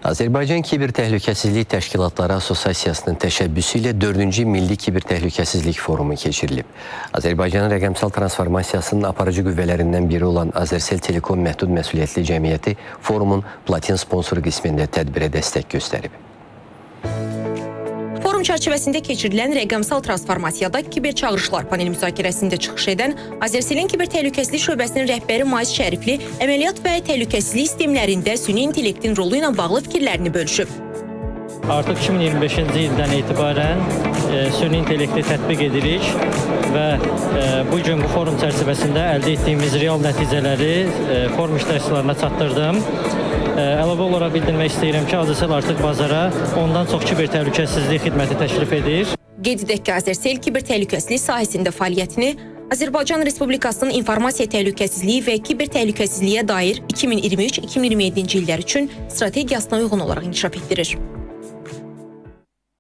Azərbaycan Kiber Təhlükəsizlik Təşkilatları Assosiasiyasının təşəbbüsü ilə 4-cü Milli Kiber Təhlükəsizlik Forumu keçirilib. Azərbaycanın rəqəmsal transformasiyasının aparıcı qüvvələrindən biri olan Azərsel Telekom Məhdud Məsuliyyətli Cəmiyyəti forumun platin sponsoru qismində tədbirə dəstək göstərib. Forum çərçivəsində keçirilən rəqəmsal transformasiyada kiber çağırışlar paneli müzakirəsində çıxış edən Azərselin Kiber Təhlükəsizlik Şöbəsinin rəhbəri Mais Şərifli əməliyyat və təhlükəsizlik sistemlərində süni intellektin rolu ilə bağlı fikirlərini bölüşüb. Artıq 2025-ci ildən etibarən süni intellekti tətbiq edirik və bu gün bu forum çərçivəsində əldə etdiyimiz real nəticələri forum iştirakçılarına çatdırdım. Əlavə olaraq bildirmək istəyirəm ki, Azərsel artıq bazara ondan çox kiber təhlükəsizlik xidməti təklif edir. Qeyd edək ki, Azərsel kiber təhlükəsizlik sahəsində fəaliyyətini Azərbaycan Respublikasının informasiya təhlükəsizliyi və kiber təhlükəsizliyə dair 2023-2027-ci illər üçün strategiyasına uyğun olaraq inkişaf etdirir.